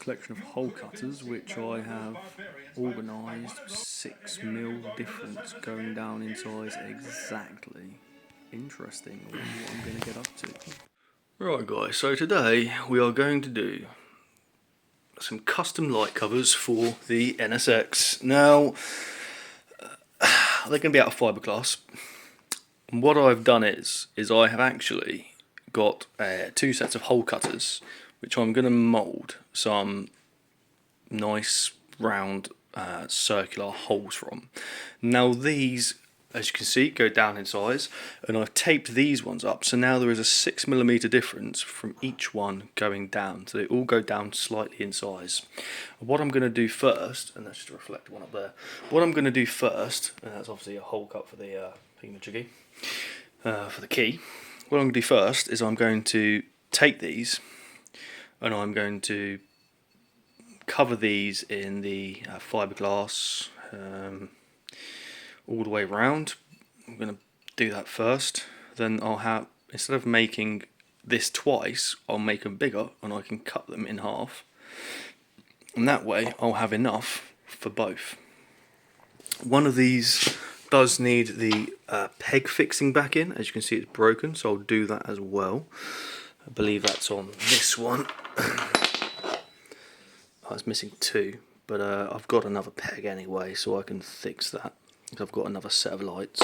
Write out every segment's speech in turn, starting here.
collection of hole cutters which I have organised 6mm difference going down in size exactly. Interesting. I wonder what I'm going to get up to. Right guys, so today we are going to do some custom light covers for the NSX. Now, they're going to be out of fiberglass. And what I've done is I have actually got 2 sets of hole cutters which I'm going to mould some nice round circular holes from. Now these, as you can see, go down in size, and I've taped these ones up, so now there is a 6mm difference from each one going down, so they all go down slightly in size. What I'm going to do first, and that's just a reflector one up there, what I'm going to do first, and that's obviously a hole cut for the thingamajiggy, for the key. What I'm going to do first is I'm going to take these and I'm going to cover these in the fiberglass all the way around. I'm going to do that first, then I'll have, instead of making this twice, I'll make them bigger and I can cut them in half, and that way I'll have enough for both. One of these does need the peg fixing back in. As you can see, it's broken, so I'll do that as well. I believe that's on this one. I was missing 2, but I've got another peg anyway, so I can fix that. I've got another set of lights.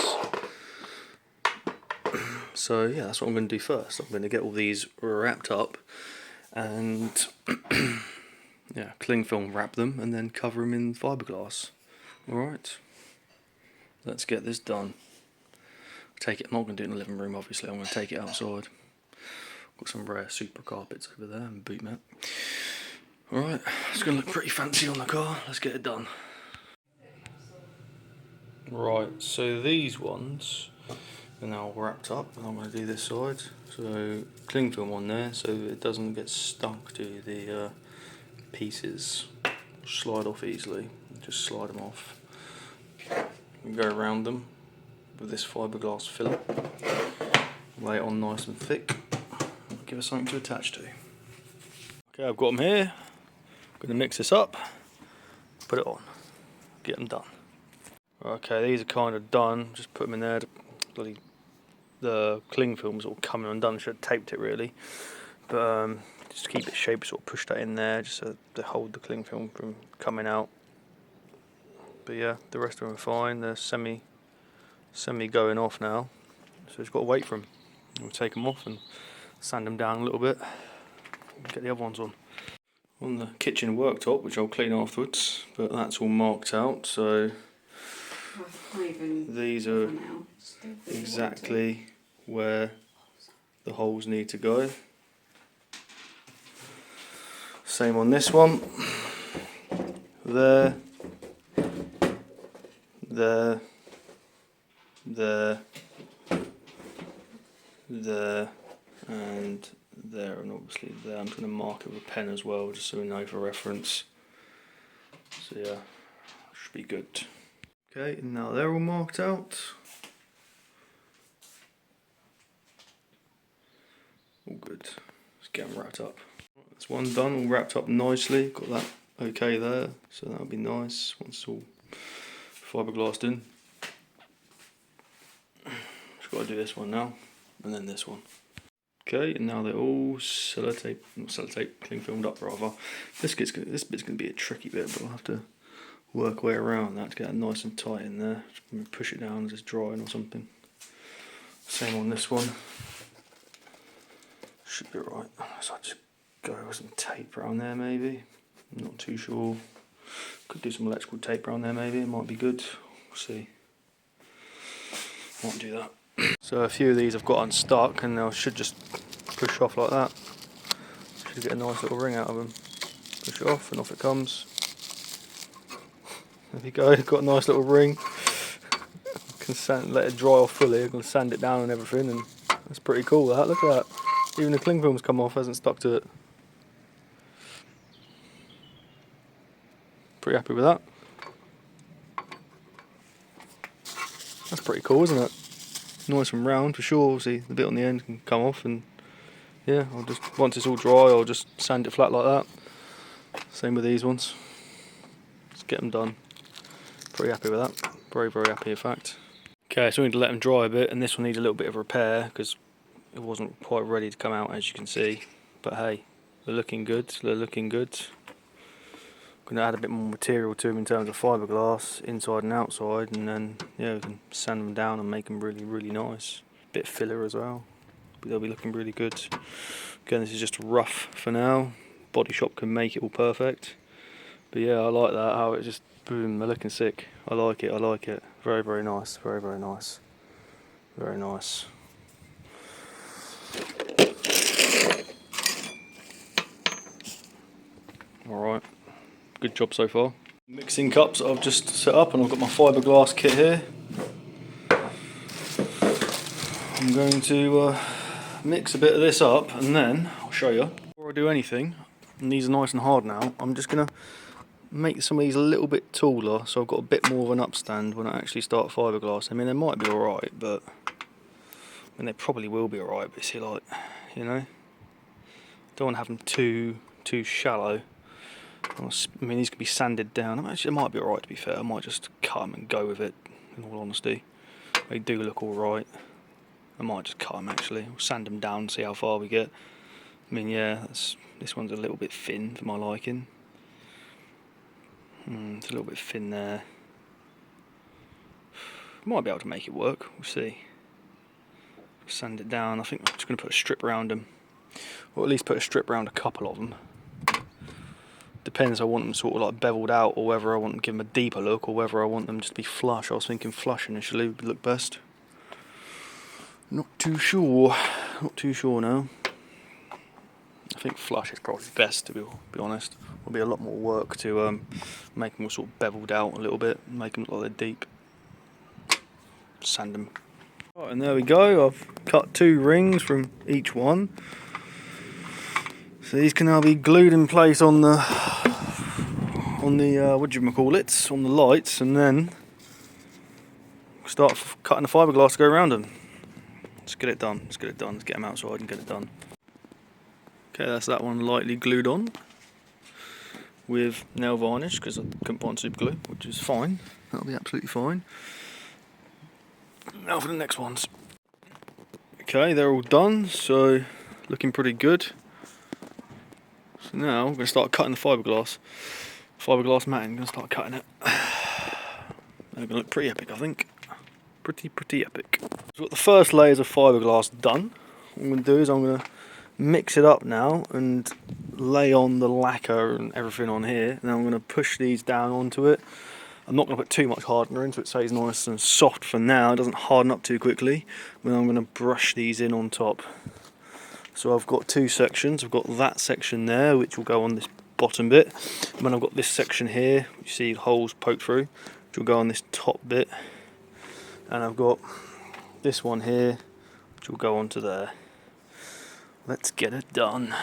So yeah, that's what I'm going to do first. I'm going to get all these wrapped up and yeah, cling film wrap them and then cover them in fiberglass. Alright, let's get this done. I'm not going to do it in the living room, obviously. I'm going to take it outside. Got some rare super carpets over there and boot mat. Alright, it's going to look pretty fancy on the car. Let's get it done. Right, so these ones are now wrapped up, and I'm going to do this side. So cling film on there so it doesn't get stuck to the pieces. Slide off easily. Just slide them off. And go around them with this fiberglass filler. Lay it on nice and thick. Give us something to attach to. Okay, I've got them here. I'm going to mix this up, put it on, get them done. Okay, these are kind of done. Just put them in there. Bloody the cling film's all coming undone. Should have taped it really, but just to keep it shape, sort of push that in there just so to hold the cling film from coming out. But yeah, the rest of them are fine. They're semi going off now, so just got to wait for them. We'll take them off and sand them down a little bit. Get the other ones on. On the kitchen worktop, which I'll clean afterwards, but that's all marked out, so these are exactly where the holes need to go. Same on this one. There, there, there, there, and there, and obviously there. I'm going to mark it with a pen as well, just so we know for reference. So yeah, should be good. Okay, now they're all marked out. All good. Let's get them wrapped up. That's one done, all wrapped up nicely. Got that okay there, so that'll be nice once it's all fiberglassed in. Just got to do this one now, and then this one. Okay, and now they're all cling filmed up rather. This bit's going to be a tricky bit, but I'll have to work way around that to get it nice and tight in there. Just push it down as it's drying or something. Same on this one. Should be right. So I'll just go with some tape around there maybe. I'm not too sure. Could do some electrical tape around there maybe, it might be good. We'll see. Might do that. So a few of these I've got unstuck and I should just push off like that. Should get a nice little ring out of them. Push it off and off it comes. There you go, got a nice little ring. Can let it dry off fully, I can sand it down and everything, and that's pretty cool that, look at that. Even the cling film's come off, hasn't stuck to it. Pretty happy with that. That's pretty cool, isn't it? Nice and round for sure, obviously the bit on the end can come off, and yeah, I'll just, once it's all dry, I'll just sand it flat like that. Same with these ones. Let's get them done. Pretty happy with that. Very, very happy in fact. Okay, so we need to let them dry a bit, and this one needs a little bit of repair because it wasn't quite ready to come out, as you can see. But hey, they're looking good. They're looking good. I'm going to add a bit more material to them in terms of fiberglass, inside and outside, and then yeah, we can sand them down and make them really, really nice. Bit of filler as well. But they'll be looking really good. Again, this is just rough for now. Body shop can make it all perfect. But yeah, I like that, how it just, boom, they're looking sick. I like it, I like it. Very, very nice, very, very nice. Very nice. Alright, good job so far. Mixing cups I've just set up, and I've got my fiberglass kit here. I'm going to mix a bit of this up, and then I'll show you. Before I do anything, and these are nice and hard now, I'm just going to make some of these a little bit taller, so I've got a bit more of an upstand when I actually start fiberglass. I mean, they might be alright, but I mean, they probably will be alright, but see, like, you know, don't want to have them too shallow. I mean, these could be sanded down. I mean, actually, it might be alright, to be fair. I might just cut them and go with it, in all honesty. They do look alright. I might just cut them, actually. We'll sand them down, see how far we get. I mean, yeah, this one's a little bit thin for my liking. It's a little bit thin there. Might be able to make it work, we'll see. Sand it down. I think I'm just going to put a strip around them. Or at least put a strip around a couple of them. Depends, I want them sort of like beveled out, or whether I want to give them a deeper look, or whether I want them just to be flush. I was thinking flush initially would look best. Not too sure. Not too sure now. I think flush is probably best, to be honest. Will be a lot more work to make them all sort of beveled out a little bit, make them look like they're deep. Sand them. Right, and there we go. I've cut 2 rings from each one. So these can now be glued in place on the what do you call it? On the lights, and then start cutting the fiberglass to go around them. Let's get it done. Let's get it done. Let's get them outside and get it done. Okay, that's that one lightly glued on with nail varnish because I couldn't find super glue, which is fine. That'll be absolutely fine. Now for the next ones. Okay, they're all done, so looking pretty good. So now I'm going to start cutting the fiberglass matting. I'm going to start cutting it. They're going to look pretty epic, I think. Pretty epic. So I've got the first layers of fiberglass done. What I'm going to do is I'm going to mix it up now and lay on the lacquer and everything on here. And then I'm going to push these down onto it. I'm not going to put too much hardener in so it stays nice and soft for now. It doesn't harden up too quickly. Then I'm going to brush these in on top. So I've got 2 sections. I've got that section there, which will go on this bottom bit. And then I've got this section here, you see holes poked through, which will go on this top bit. And I've got this one here, which will go onto there. Let's get it done.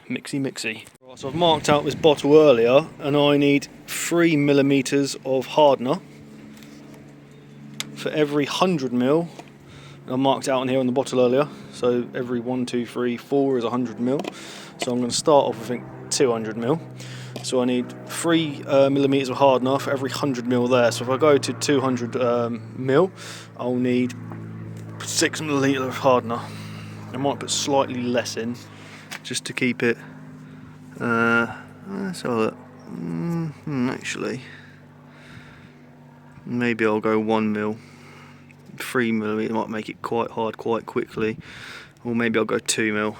Mixy. Right, so I've marked out this bottle earlier, and I need 3mm of hardener for every 100ml. I marked out on here on the bottle earlier, so every 1, 2, 3, 4 is 100ml. So I'm going to start off with, I think, 200ml. So I need 3mm of hardener for every 100ml there. So if I go to 200ml, I'll need 6ml of hardener. I might put slightly less in, just to keep it. Let's have a look. Actually, maybe I'll go 1ml. 3mm might make it quite hard quite quickly, or maybe I'll go 2ml.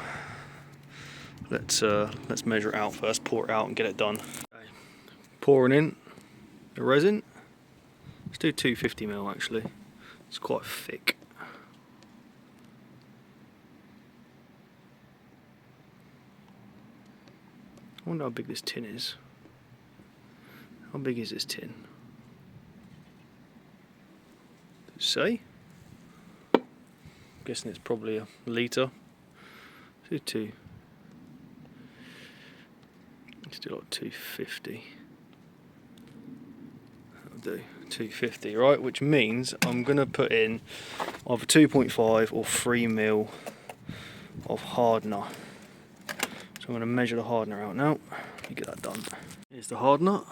Let's measure it out first, pour it out and get it done. Okay. Pouring in the resin. Let's do 250ml actually. It's quite thick. I wonder how big this tin is. How big is this tin? Does it say? I'm guessing it's probably a litre. Let's do 2. Let's do like 250. That'll do. 250, right? Which means I'm going to put in either 2.5 or 3ml of hardener. So I'm going to measure the hardener out now. Let me get that done. Here's the hardener.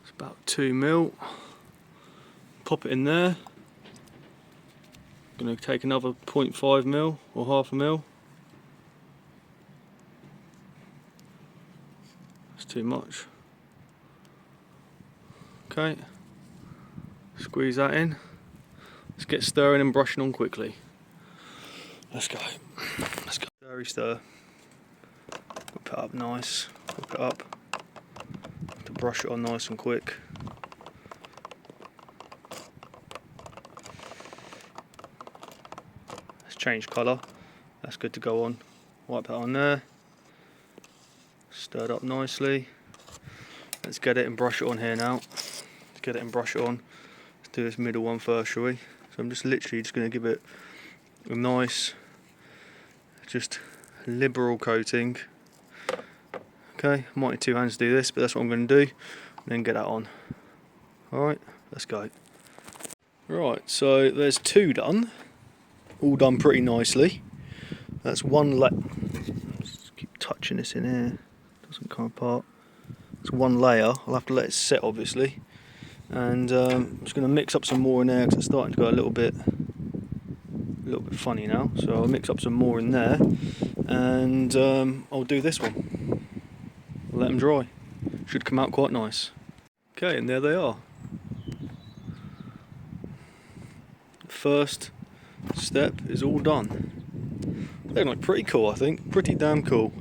It's about 2mm. Pop it in there. Going to take another 0.5mm or half a mil. That's too much. Okay. Squeeze that in. Let's get stirring and brushing on quickly. Let's go. Let's go. Stirry stir. Whip it up nice. Whip it up. To brush it on nice and quick. Let's change colour. That's good to go on. Wipe that on there. Stirred up nicely. Let's get it and brush it on here now. Let's get it and brush it on. Let's do this middle one first, shall we? So I'm just literally just going to give it a nice, just liberal coating. Okay, might need 2 hands to do this, but that's what I'm going to do. And then get that on. Alright, let's go. Right, so there's 2 done. All done pretty nicely. That's one just keep touching this in here. Doesn't come apart. It's one layer. I'll have to let it set, obviously. And I'm just going to mix up some more in there because it's starting to go a little bit funny now. So I'll mix up some more in there, and I'll do this one. I'll let them dry. Should come out quite nice. Okay, and there they are. First step is all done. They look pretty cool, I think. Pretty damn cool.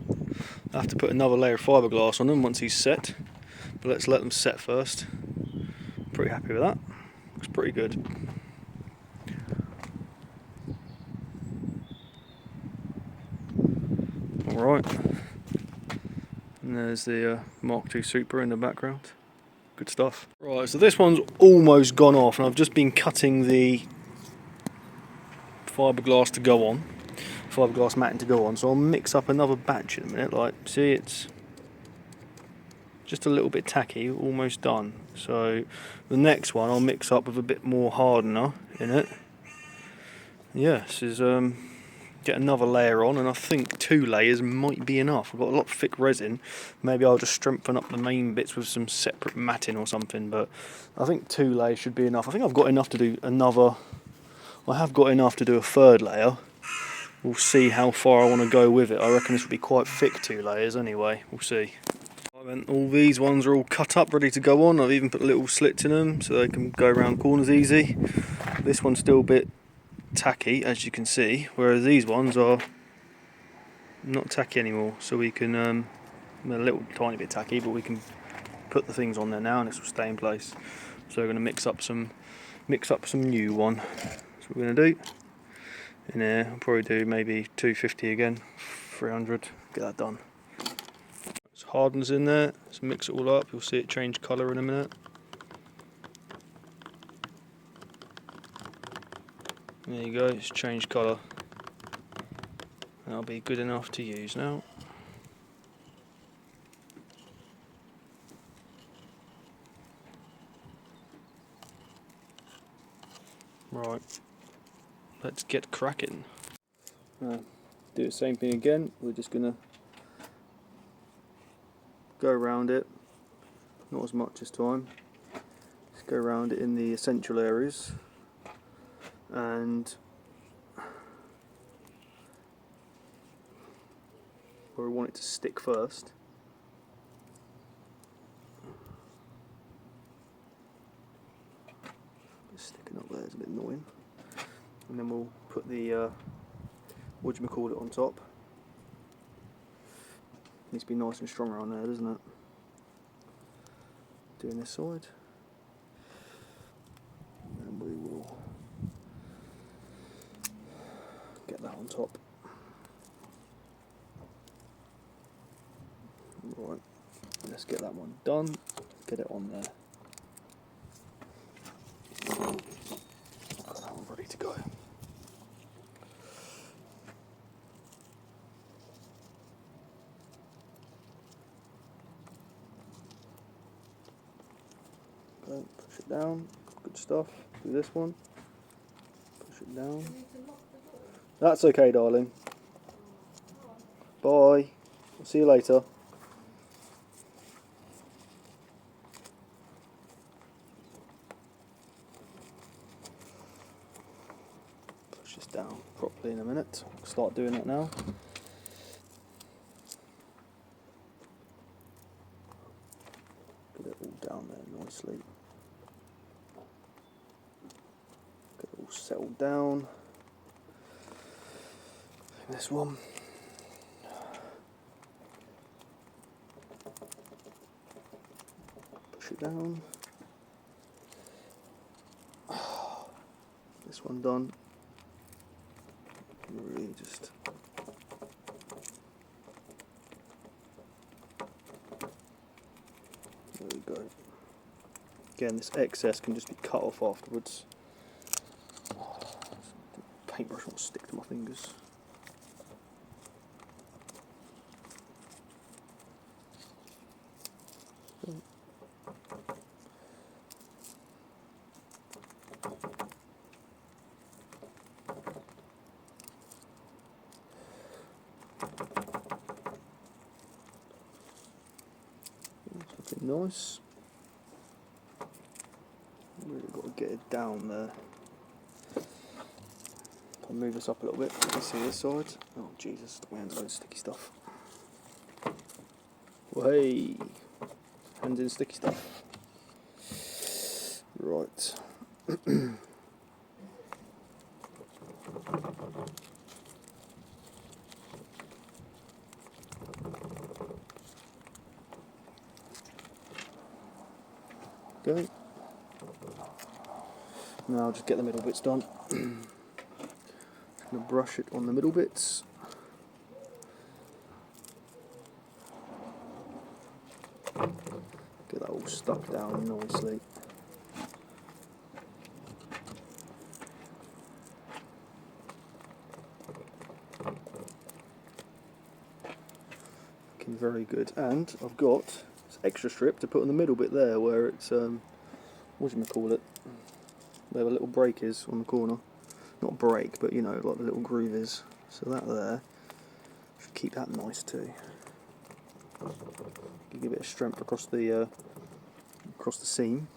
I have to put another layer of fiberglass on them once he's set, but let's let them set first. Pretty happy with that. Looks pretty good. Alright. And there's the Mark II Super in the background. Good stuff. Right, so this one's almost gone off, and I've just been cutting the fiberglass to go on. Fiberglass matting to go on, so I'll mix up another batch in a minute. Like, see, it's just a little bit tacky, almost done. So the next one I'll mix up with a bit more hardener in it. Yeah, this is get another layer on, and I think 2 layers might be enough. I've got a lot of thick resin. Maybe I'll just strengthen up the main bits with some separate matting or something, but I think 2 layers should be enough. I think I've got enough to do another. I have got enough to do a 3rd layer. We'll see how far I want to go with it. I reckon this will be quite thick 2 layers anyway. We'll see. All these ones are all cut up, ready to go on. I've even put little slits in them so they can go around corners easy. This one's still a bit tacky, as you can see, whereas these ones are not tacky anymore. So we can, a little tiny bit tacky, but we can put the things on there now, and this will stay in place. So we're going to mix up some new one. That's what we're going to do. In here, I'll probably do maybe 250 again, 300. Get that done. There's hardens in there. Let's mix it all up. You'll see it change colour in a minute. There you go. It's changed colour. That'll be good enough to use now. Right. Let's get cracking. Do the same thing again. We're just gonna go around it, not as much this time. Just go around it in the essential areas, and where we want it to stick first. Just sticking up there is a bit annoying. And then we'll put the whatchamacallit on top. Needs to be nice and strong around there, doesn't it? Doing this side. And we will get that on top. Right, let's get that one done. Get it on there. Got that one ready to go. Push it down. Good stuff. Do this one. Push it down. That's okay, darling. Bye. I'll see you later. Push this down properly in a minute. Start doing that now. Get it all down there nicely. Get it all settled down. This one. Push it down. This one done. Really just there we go. Again, this excess can just be cut off afterwards. Paintbrush won't stick to my fingers. Looking nice. Really got to get it down there. I'll move this up a little bit. You can see this side. Oh Jesus! My hands are in sticky stuff. Well, hey, hands in sticky stuff. Right. Okay. Now I'll just get the middle bits done. Just going to brush it on the middle bits. Get that all stuck down nicely. Looking very good. And I've got this extra strip to put on the middle bit there where it's, what do you call it? Where the little break is on the corner. Not break, but you know, like the little groove is. So that there, should keep that nice too. Give it a bit of strength across the seam.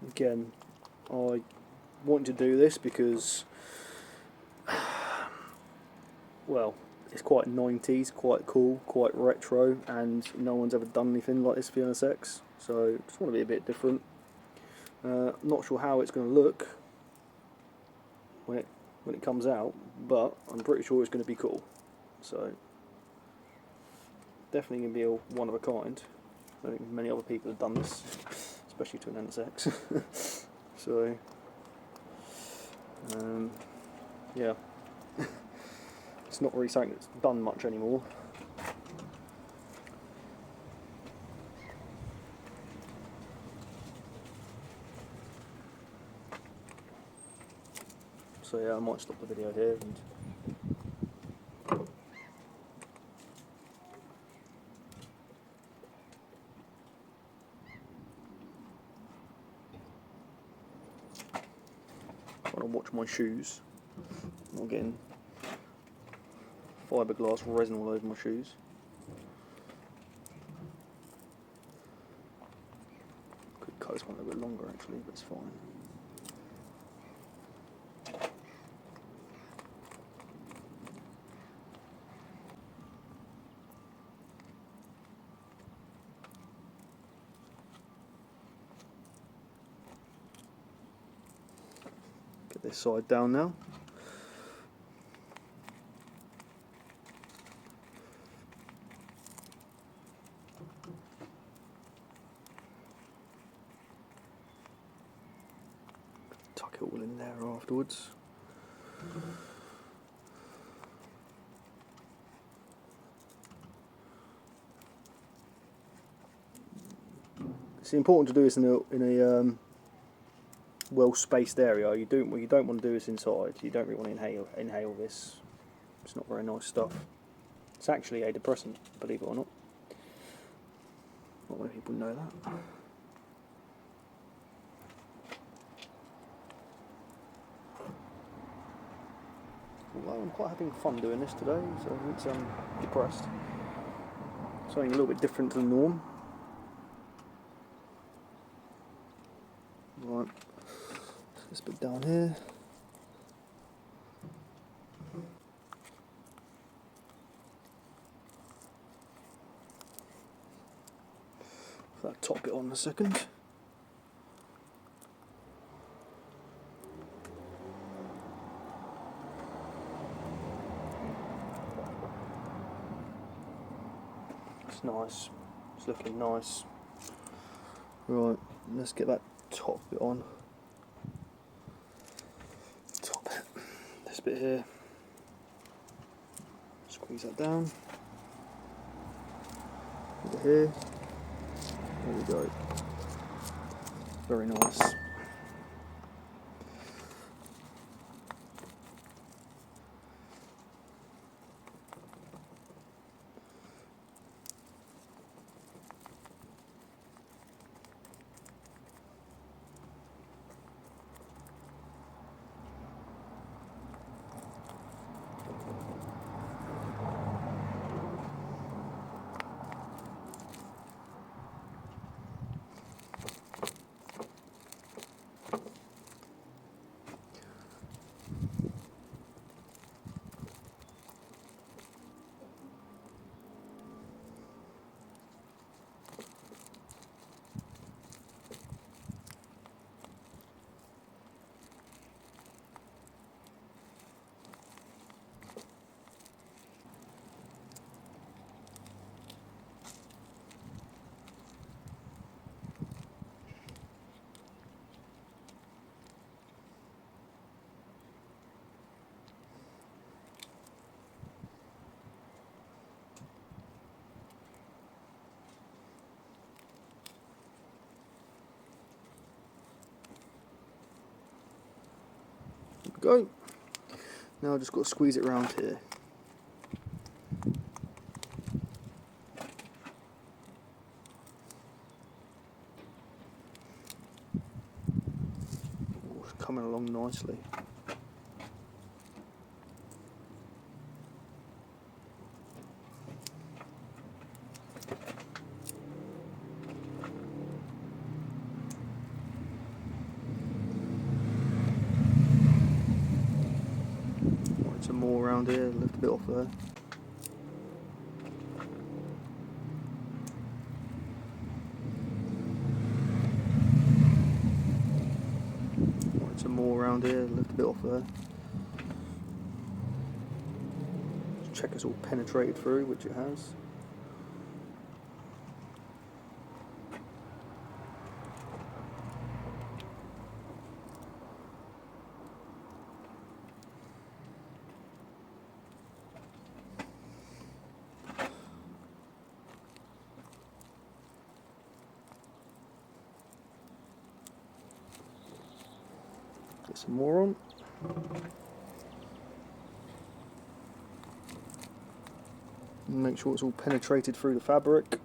Again, I wanted to do this because, well, it's quite 90s, quite cool, quite retro, and no one's ever done anything like this for the NSX, so just want to be a bit different. Not sure how it's going to look when it comes out, but I'm pretty sure it's going to be cool. So definitely going to be a one of a kind. I don't think many other people have done this, especially to an NSX. So yeah, it's not really something that's done much anymore. So yeah, I might stop the video here and trying to watch my shoes. I'm not getting fiberglass resin all over my shoes. Could cut this one a little bit longer actually, but it's fine. Get this side down now. Tuck it all in there afterwards. It's important to do this in a well spaced area. What you don't want to do is inside. You don't really want to inhale this. It's not very nice stuff. It's actually a depressant, believe it or not. Not many people know that. Although I'm quite having fun doing this today, so it's depressed. Something a little bit different to the norm. Right, this bit down here. Put that top bit on in a second. It's nice. It's looking nice. Right, let's get that top bit on. Top bit. This bit here. Squeeze that down. Over here. There we go. Very nice. Go. Now I've just got to squeeze it around here. Oh, it's coming along nicely. Some more around here, left a bit off there. Some more around here, left a bit off there. Just check it's all penetrated through, which it has. Get some more on. Make sure it's all penetrated through the fabric.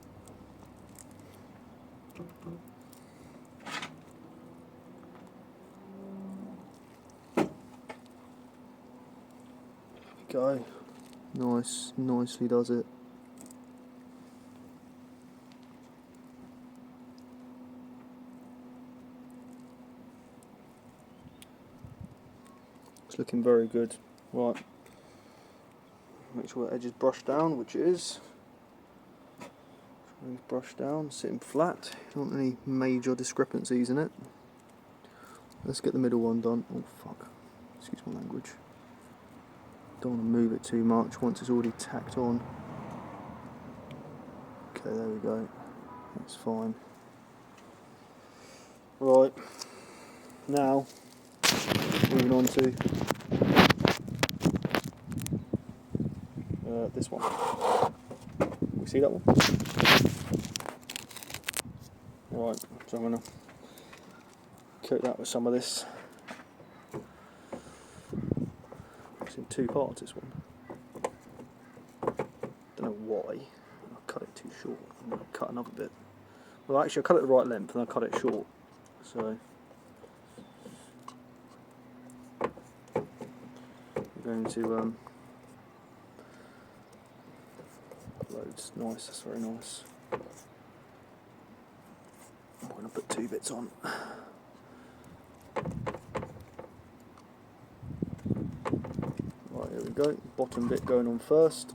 There we go. Nice, nicely does it. It's looking very good. Right. Make sure the edge is brushed down, which it is. Brushed down, sitting flat. You don't want any major discrepancies in it. Let's get the middle one done. Oh fuck. Excuse my language. Don't want to move it too much once it's already tacked on. Okay, there we go. That's fine. Right. Now, moving on to this one. You see that one? Right, so I'm going to coat that with some of this. It's in two parts, this one. Don't know why. I cut it too short. I'm going to cut another bit. Well, actually, I cut it the right length and I cut it short. So I'm going to loads. Nice. That's very nice. I'm going to put two bits on. Right, here we go. Bottom bit going on first.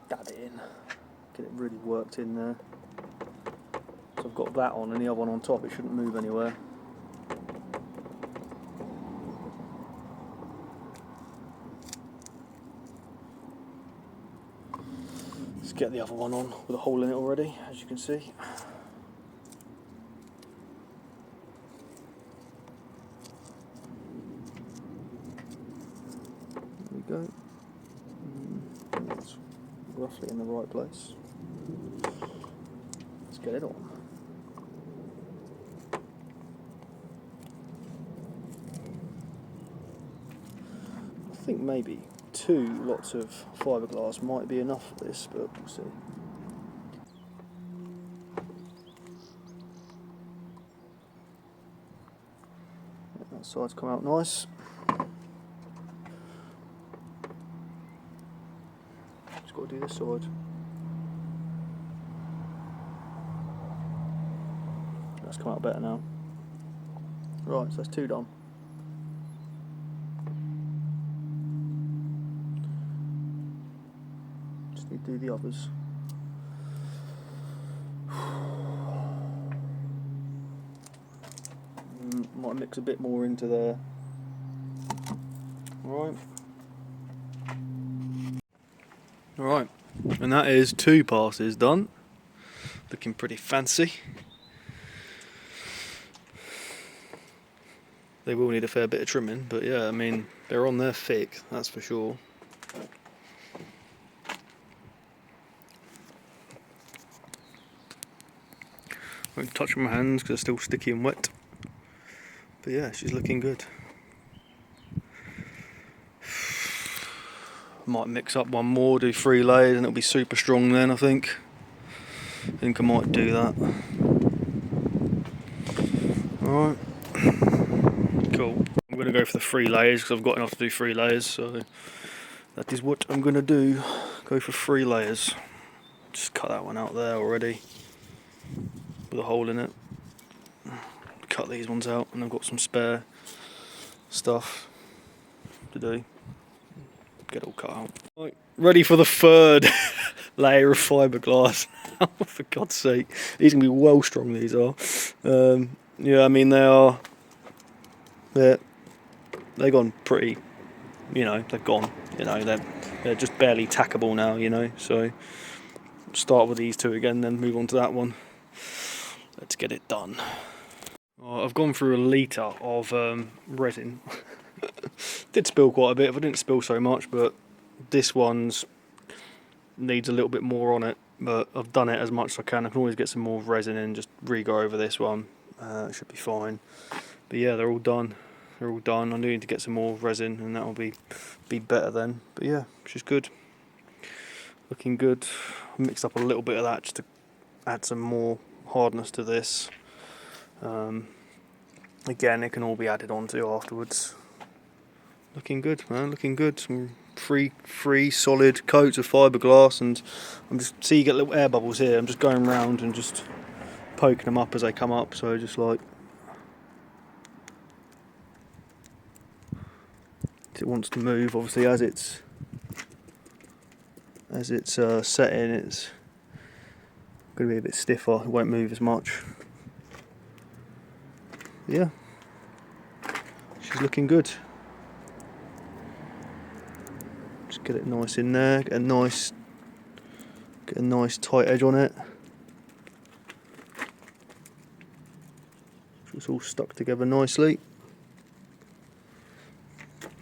Dab it in, get it really worked in there. So I've got that on and the other one on top, it shouldn't move anywhere. Let's get the other one on with a hole in it already, as you can see. There we go. That's roughly in the right place. Let's get it on. I think maybe 2 lots of fiberglass might be enough for this, but we'll see. Yeah, that side's come out nice. Just got to do this side. That's come out better now. Right, so that's 2 done. Just need to do the others. Might mix a bit more into there. Alright. Alright, and that is 2 passes done. Looking pretty fancy. They will need a fair bit of trimming, but yeah, I mean, they're on there thick, that's for sure. Won't touch my hands because they're still sticky and wet. But yeah, she's looking good. Might mix up one more, do 3 layers, and it'll be super strong then, I think. I might do that. Alright. Cool. I'm going to go for the 3 layers because I've got enough to do 3 layers, so that is what I'm going to do. Go for 3 layers. Just cut that one out there already with a hole in it. Cut these ones out, and I've got some spare stuff to do. Get it all cut out. Right, ready for the 3rd layer of fiberglass. For God's sake, these are going to be well strong. These are. Yeah, I mean they've gone pretty. You know, they're gone. You know, they're just barely tackable now. You know, so start with these 2 again, then move on to that one. Let's get it done. I've gone through a litre of resin. Did spill quite a bit, I didn't spill so much, but this one's needs a little bit more on it, but I've done it as much as I can. I can always get some more resin in, just re-go over this one. It should be fine. But yeah, they're all done. They're all done. I need to get some more resin and that'll be better then. But yeah, she's good. Looking good. I mixed up a little bit of that just to add some more hardness to this. Again, it can all be added onto afterwards. Looking good, man, looking good. Some three solid coats of fiberglass, and I'm just, see, you get little air bubbles here. I'm just going around and just poking them up as they come up, so just like, it wants to move, obviously, as it's setting, it's going to be a bit stiffer, it won't move as much. Yeah, she's looking good. Just get it nice in there, get a nice tight edge on it. So it's all stuck together nicely.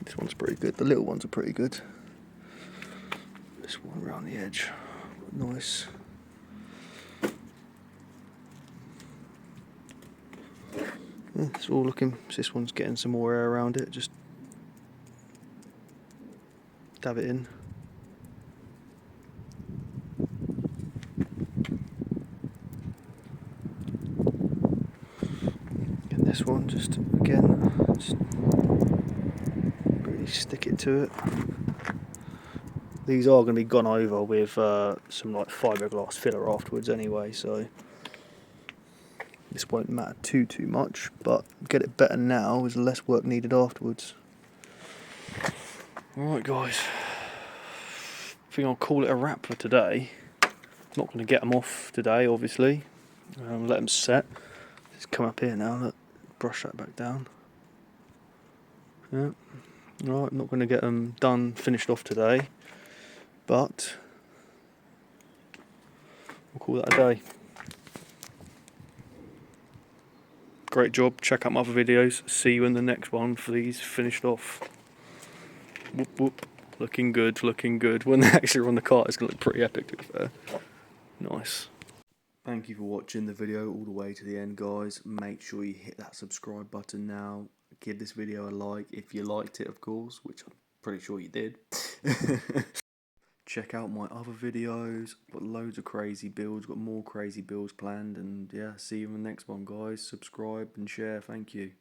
This one's pretty good, the little ones are pretty good. This one around the edge, nice. Yeah, it's all looking, this one's getting some more air around it, just dab it in. And this one, just again, just really stick it to it. These are going to be gone over with some like fiberglass filler afterwards anyway, so this won't matter too much, but get it better now, there's less work needed afterwards. Alright guys, I think I'll call it a wrap for today. Not going to get them off today obviously, let them set. Just come up here now, look, brush that back down. Yeah. Alright, I'm not going to get them done, finished off today, but we'll call that a day. Great job, check out my other videos, see you in the next one for these finished off. Whoop whoop, looking good, looking good. When they actually run the cart it's going to look pretty epic to be fair. Nice. Thank you for watching the video all the way to the end guys. Make sure you hit that subscribe button now. Give this video a like if you liked it of course, which I'm pretty sure you did. Check out my other videos, got loads of crazy builds, got more crazy builds planned, and yeah, see you in the next one guys. Subscribe and share, thank you.